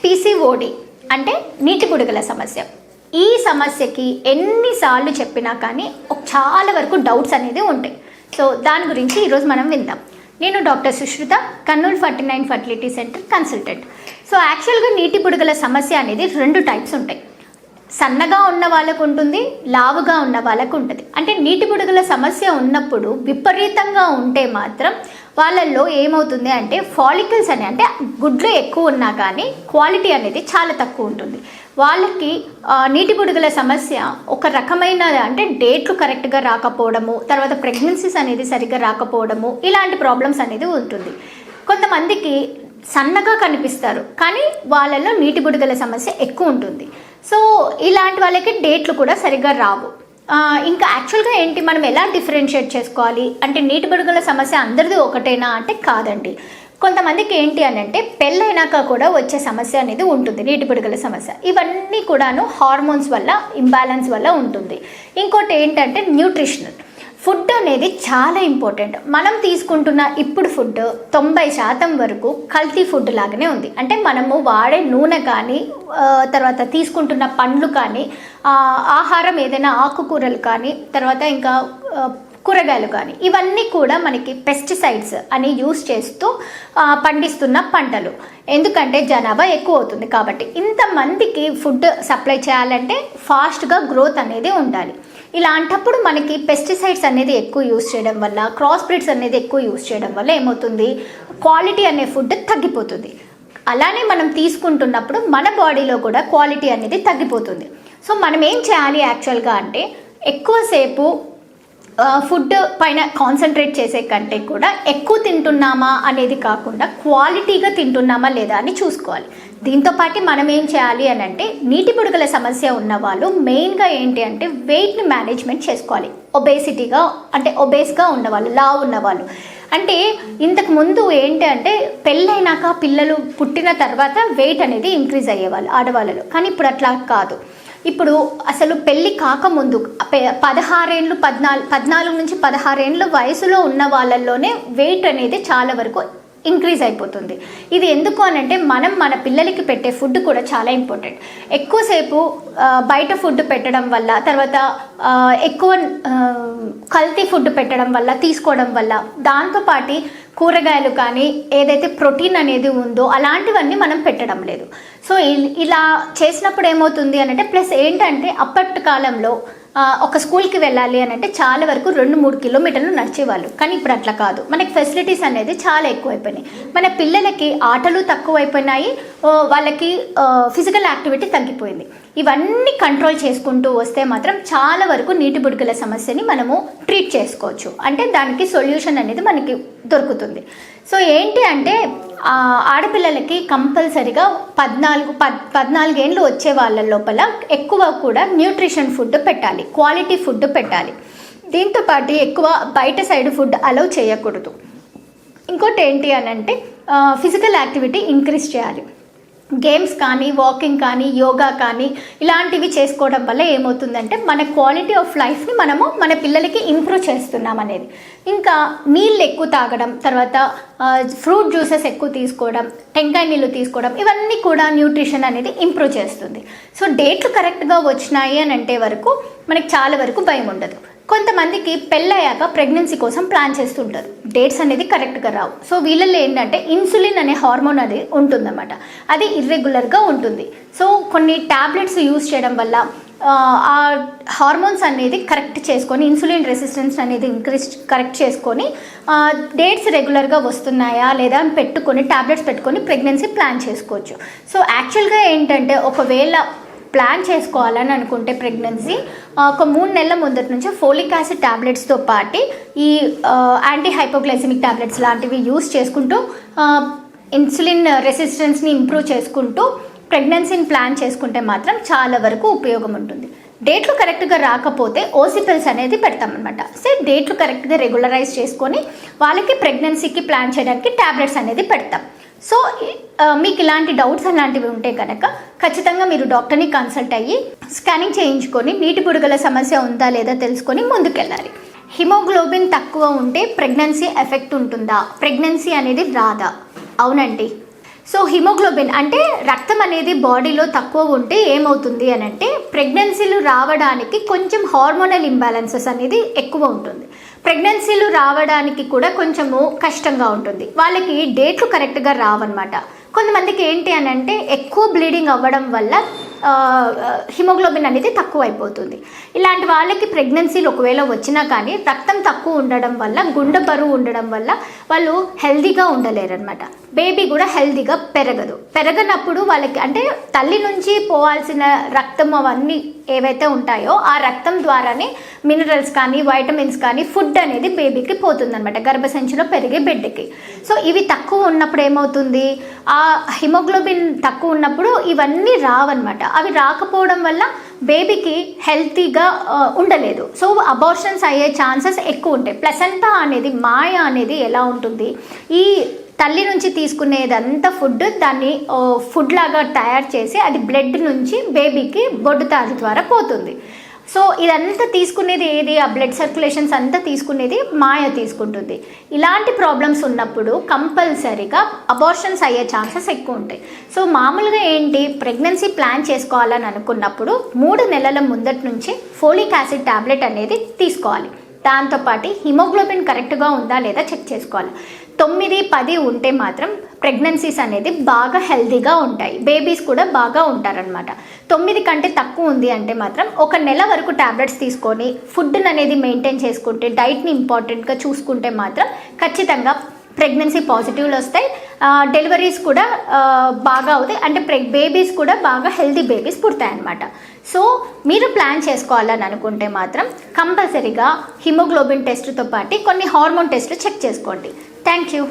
PCOD అంటే నీటి బుడగల సమస్య. ఈ సమస్యకి ఎన్నిసార్లు చెప్పినా కానీ చాలా వరకు డౌట్స్ అనేది ఉంటాయి. సో దాని గురించి ఈరోజు మనం విందాం. నేను doctor Sushruta, Kurnool 49 fertility centre consultant. So యాక్చువల్గా నీటి బుడగల సమస్య అనేది 2 టైప్స్ ఉంటాయి. సన్నగా ఉన్న వాళ్ళకు ఉంటుంది, లావుగా ఉన్న వాళ్ళకు ఉంటుంది. అంటే నీటి బుడగల సమస్య ఉన్నప్పుడు విపరీతంగా ఉంటే మాత్రం వాళ్ళల్లో ఏమవుతుంది అంటే ఫాలికల్స్ అని, అంటే గుడ్లు ఎక్కువ ఉన్నా కానీ క్వాలిటీ అనేది చాలా తక్కువ ఉంటుంది. వాళ్ళకి నీటి బుడగల సమస్య ఒక రకమైన, అంటే డేట్లు కరెక్ట్గా రాకపోవడము, తర్వాత ప్రెగ్నెన్సీస్ అనేది సరిగ్గా రాకపోవడము, ఇలాంటి ప్రాబ్లమ్స్ అనేది ఉంటుంది. కొంతమందికి సన్నగా కనిపిస్తారు కానీ వాళ్ళల్లో నీటి బుడగల సమస్య ఎక్కువ ఉంటుంది. సో ఇలాంటి వాళ్ళకి డేట్లు కూడా సరిగ్గా రావు. ఇంకా యాక్చువల్గా ఏంటి, మనం ఎలా డిఫరెన్షియేట్ చేసుకోవాలి అంటే నీటి బుడగల సమస్య అందరిది ఒకటేనా అంటే కాదండి. కొంతమందికి ఏంటి అని అంటే పెళ్ళైనాక కూడా వచ్చే సమస్య అనేది ఉంటుంది, నీటి బుడగల సమస్య. ఇవన్నీ కూడాను హార్మోన్స్ వల్ల ఇంబ్యాలెన్స్ వల్ల ఉంటుంది. ఇంకోటి ఏంటంటే న్యూట్రిషనల్ ఫుడ్ అనేది చాలా ఇంపార్టెంట్. మనం తీసుకుంటున్న ఇప్పుడు ఫుడ్ 90% వరకు కల్తీ ఫుడ్ లాగానే ఉంది. అంటే మనము వాడే నూనె కానీ, తర్వాత తీసుకుంటున్న పండ్లు కానీ, ఆహారం ఏదైనా ఆకుకూరలు కానీ, తర్వాత ఇంకా కూరగాయలు కానీ, ఇవన్నీ కూడా మనకి పెస్టిసైడ్స్ అని యూస్ చేస్తూ పండిస్తున్న పంటలు. ఎందుకంటే జనాభా ఎక్కువ అవుతుంది కాబట్టి ఇంతమందికి ఫుడ్ సప్లై చేయాలంటే ఫాస్ట్గా గ్రోత్ అనేది ఉండాలి. ఇలాంటప్పుడు మనకి పెస్టిసైడ్స్ అనేది ఎక్కువ యూస్ చేయడం వల్ల, క్రాస్ బ్రీడ్స్ అనేది ఎక్కువ యూస్ చేయడం వల్ల ఏమవుతుంది, క్వాలిటీ అనే ఫుడ్ తగ్గిపోతుంది. అలానే మనం తీసుకుంటున్నప్పుడు మన బాడీలో కూడా క్వాలిటీ అనేది తగ్గిపోతుంది. సో మనం ఏం చేయాలి యాక్చువల్గా అంటే ఎక్కువసేపు ఫుడ్ పైన కాన్సన్ట్రేట్ చేసే కంటే కూడా ఎక్కువ తింటున్నామా అనేది కాకుండా క్వాలిటీగా తింటున్నామా లేదా అని చూసుకోవాలి. దీంతోపాటు మనం ఏం చేయాలి అని అంటే నీటి బుడగల సమస్య ఉన్న వాళ్ళు మెయిన్గా ఏంటి అంటే వెయిట్ని మేనేజ్మెంట్ చేసుకోవాలి. ఒబేసిటీగా అంటే ఒబేస్గా ఉన్నవాళ్ళు, లావు ఉన్నవాళ్ళు. అంటే ఇంతకు ముందు ఏంటి అంటే పెళ్ళైనాక పిల్లలు పుట్టిన తర్వాత వెయిట్ అనేది ఇంక్రీజ్ అయ్యేవాళ్ళు ఆడవాళ్ళలో, కానీ ఇప్పుడు అట్లా కాదు. ఇప్పుడు అసలు పెళ్ళి కాకముందు 14 నుంచి 16 ఏళ్ళ వయసులో ఉన్న వాళ్ళల్లోనే వెయిట్ అనేది చాలా వరకు ఇంక్రీజ్ అయిపోతుంది. ఇది ఎందుకు అనంటే మనం మన పిల్లలకి పెట్టే ఫుడ్ కూడా చాలా ఇంపార్టెంట్. ఎక్కువసేపు బయట ఫుడ్ పెట్టడం వల్ల, తర్వాత ఎక్కువ కల్తీ ఫుడ్ పెట్టడం వల్ల, తీసుకోవడం వల్ల, దాంతోపాటు కూరగాయలు కానీ ఏదైతే ప్రోటీన్ అనేది ఉందో అలాంటివన్నీ మనం పెట్టడం లేదు. సో ఇలా చేసినప్పుడు ఏమవుతుంది అనంటే, ప్లస్ ఏంటంటే అప్పటి కాలంలో ఒక స్కూల్కి వెళ్ళాలి అని అంటే చాలా వరకు 2-3 కిలోమీటర్లు నడిచేవాళ్ళు. కానీ ఇప్పుడు అట్లా కాదు, మనకి ఫెసిలిటీస్ అనేది చాలా ఎక్కువైపోయినాయి. మన పిల్లలకి ఆటలు తక్కువైపోయినాయి, వాళ్ళకి ఫిజికల్ యాక్టివిటీ తగ్గిపోయింది. ఇవన్నీ కంట్రోల్ చేసుకుంటూ వస్తే మాత్రం చాలా వరకు నీటి బుడగల సమస్యని మనము ట్రీట్ చేసుకోవచ్చు. అంటే దానికి సొల్యూషన్ అనేది మనకి దొరుకుతుంది. సో ఏంటి అంటే ఆడపిల్లలకి కంపల్సరిగా 14 ఏళ్ళు వచ్చే వాళ్ళ లోపల ఎక్కువ కూడా న్యూట్రిషన్ ఫుడ్ పెట్టాలి, క్వాలిటీ ఫుడ్ పెట్టాలి. దీంతోపాటు ఎక్కువ బయట సైడ్ ఫుడ్ అలౌ చేయకూడదు. ఇంకోటి ఏంటి అని అంటే ఫిజికల్ యాక్టివిటీ ఇంక్రీజ్ చేయాలి. గేమ్స్ కానీ, వాకింగ్ కానీ, యోగా కానీ ఇలాంటివి చేసుకోవడం వల్ల ఏమవుతుందంటే మన క్వాలిటీ ఆఫ్ లైఫ్ని మనము మన పిల్లలకి ఇంప్రూవ్ చేస్తున్నాం అనేది. ఇంకా నీళ్ళు ఎక్కువ తాగడం, తర్వాత ఫ్రూట్ జ్యూసెస్ ఎక్కువ తీసుకోవడం, టెంకాయ నీళ్ళు తీసుకోవడం, ఇవన్నీ కూడా న్యూట్రిషన్ అనేది ఇంప్రూవ్ చేస్తుంది. సో డేట్లు కరెక్ట్గా వచ్చినాయి అని అంటే వరకు మనకి చాలా వరకు భయం ఉండదు. కొంతమందికి పెళ్ళయ్యాక ప్రెగ్నెన్సీ కోసం ప్లాన్ చేస్తుంటారు, డేట్స్ అనేది కరెక్ట్గా రావు. సో వీళ్ళల్లో ఏంటంటే ఇన్సులిన్ అనే హార్మోన్ అనేది ఉంటుందన్నమాట, అది ఇర్రెగ్యులర్గా ఉంటుంది. సో కొన్ని ట్యాబ్లెట్స్ యూజ్ చేయడం వల్ల ఆ హార్మోన్స్ అనేది కరెక్ట్ చేసుకొని, ఇన్సులిన్ రెసిస్టెన్స్ అనేది కరెక్ట్ చేసుకొని డేట్స్ రెగ్యులర్గా వస్తున్నాయా లేదా అని పెట్టుకొని, ట్యాబ్లెట్స్ పెట్టుకొని ప్రెగ్నెన్సీ ప్లాన్ చేసుకోవచ్చు. సో యాక్చువల్గా ఏంటంటే ఒకవేళ ప్లాన్ చేసుకోవాలని అనుకుంటే ప్రెగ్నెన్సీ ఒక 3 నెలల ముందటి నుంచి ఫోలిక్ యాసిడ్ ట్యాబ్లెట్స్తో పాటు ఈ యాంటీ హైపోగ్లైసిమిక్ ట్యాబ్లెట్స్ లాంటివి యూస్ చేసుకుంటూ ఇన్సులిన్ రెసిస్టెన్స్ని ఇంప్రూవ్ చేసుకుంటూ ప్రెగ్నెన్సీని ప్లాన్ చేసుకుంటే మాత్రం చాలా వరకు ఉపయోగం ఉంటుంది. డేట్లు కరెక్ట్గా రాకపోతే ఓసిపిల్స్ అనేది పెడతామన్నమాట. సో డేట్లు కరెక్ట్గా రెగ్యులరైజ్ చేసుకొని వాళ్ళకి ప్రెగ్నెన్సీకి ప్లాన్ చేయడానికి ట్యాబ్లెట్స్ అనేది పెడతాం. సో మీకు ఇలాంటి డౌట్స్ అలాంటివి ఉంటే కనుక ఖచ్చితంగా మీరు డాక్టర్ని కన్సల్ట్ అయ్యి స్కానింగ్ చేయించుకొని నీటి బుడగల సమస్య ఉందా లేదా తెలుసుకొని ముందుకెళ్ళాలి. హిమోగ్లోబిన్ తక్కువ ఉంటే ప్రెగ్నెన్సీ ఎఫెక్ట్ ఉంటుందా, ప్రెగ్నెన్సీ అనేది రాదా? అవునండి, సో హిమోగ్లోబిన్ అంటే రక్తం అనేది బాడీలో తక్కువ ఉంటే ఏమవుతుంది అని అంటే ప్రెగ్నెన్సీలు రావడానికి కొంచెం హార్మోనల్ ఇంబ్యాలెన్సెస్ అనేది ఎక్కువ ఉంటుంది. ప్రెగ్నెన్సీలు రావడానికి కూడా కొంచెము కష్టంగా ఉంటుంది. వాళ్ళకి డేట్లు కరెక్ట్గా రావన్నమాట. కొంతమందికి ఏంటి అని అంటే ఎక్కువ బ్లీడింగ్ అవ్వడం వల్ల హిమోగ్లోబిన్ అనేది తక్కువ అయిపోతుంది. ఇలాంటి వాళ్ళకి ప్రెగ్నెన్సీలు ఒకవేళ వచ్చినా కానీ రక్తం తక్కువ ఉండడం వల్ల, గుండె బరువు ఉండడం వల్ల వాళ్ళు హెల్దీగా ఉండలేరు అనమాట. బేబీ కూడా హెల్దీగా పెరగనప్పుడు వాళ్ళకి అంటే తల్లి నుంచి పోవాల్సిన రక్తం అవన్నీ ఏవైతే ఉంటాయో ఆ రక్తం ద్వారానే మినరల్స్ కానీ వైటమిన్స్ కానీ ఫుడ్ అనేది బేబీకి పోతుందన్నమాట, గర్భసంచిలో పెరిగే బిడ్డకి. సో ఇవి తక్కువ ఉన్నప్పుడు ఏమవుతుంది, ఆ హిమోగ్లోబిన్ తక్కువ ఉన్నప్పుడు ఇవన్నీ రావన్నమాట. అవి రాకపోవడం వల్ల బేబీకి హెల్తీగా ఉండలేదు. సో అబార్షన్స్ అయ్యే ఛాన్సెస్ ఎక్కువ ఉంటాయి. ప్లసెంటా అనేది మాయ అనేది ఎలా ఉంటుంది, ఈ తల్లి నుంచి తీసుకునేదంతా ఫుడ్ దాన్ని ఫుడ్ లాగా తయారు చేసి అది బ్లడ్ నుంచి బేబీకి బొడ్డుతాది ద్వారా పోతుంది. సో ఇదంతా తీసుకునేది ఏది, ఆ బ్లడ్ సర్క్యులేషన్స్ అంతా తీసుకునేది మాయ తీసుకుంటుంది. ఇలాంటి ప్రాబ్లమ్స్ ఉన్నప్పుడు కంపల్సరీగా అబార్షన్స్ అయ్యే ఛాన్సెస్ ఎక్కువ ఉంటాయి. సో మామూలుగా ఏంటి, ప్రెగ్నెన్సీ ప్లాన్ చేసుకోవాలని అనుకున్నప్పుడు 3 నెలల ముందటి నుంచి ఫోలిక్ యాసిడ్ టాబ్లెట్ అనేది తీసుకోవాలి. దాంతోపాటు హిమోగ్లోబిన్ కరెక్ట్గా ఉందా లేదా చెక్ చేసుకోవాలి. 9-10 ఉంటే మాత్రం ప్రెగ్నెన్సీస్ అనేది బాగా హెల్తీగా ఉంటాయి, బేబీస్ కూడా బాగా ఉంటారనమాట. 9 కంటే తక్కువ ఉంది అంటే మాత్రం 1 నెల వరకు టాబ్లెట్స్ తీసుకొని ఫుడ్ని అనేది మెయింటైన్ చేసుకుంటే, డైట్ని ఇంపార్టెంట్గా చూసుకుంటే మాత్రం ఖచ్చితంగా ప్రెగ్నెన్సీ పాజిటివ్లు వస్తాయి, డెలివరీస్ కూడా బాగా అవుతాయి, అంటే బేబీస్ కూడా బాగా హెల్తీ బేబీస్ పుడతాయి అన్నమాట. సో మీరు ప్లాన్ చేసుకోవాలని అనుకుంటే మాత్రం కంపల్సరీగా హిమోగ్లోబిన్ టెస్ట్తో పాటు కొన్ని హార్మోన్ టెస్ట్లు చెక్ చేసుకోండి. Thank you.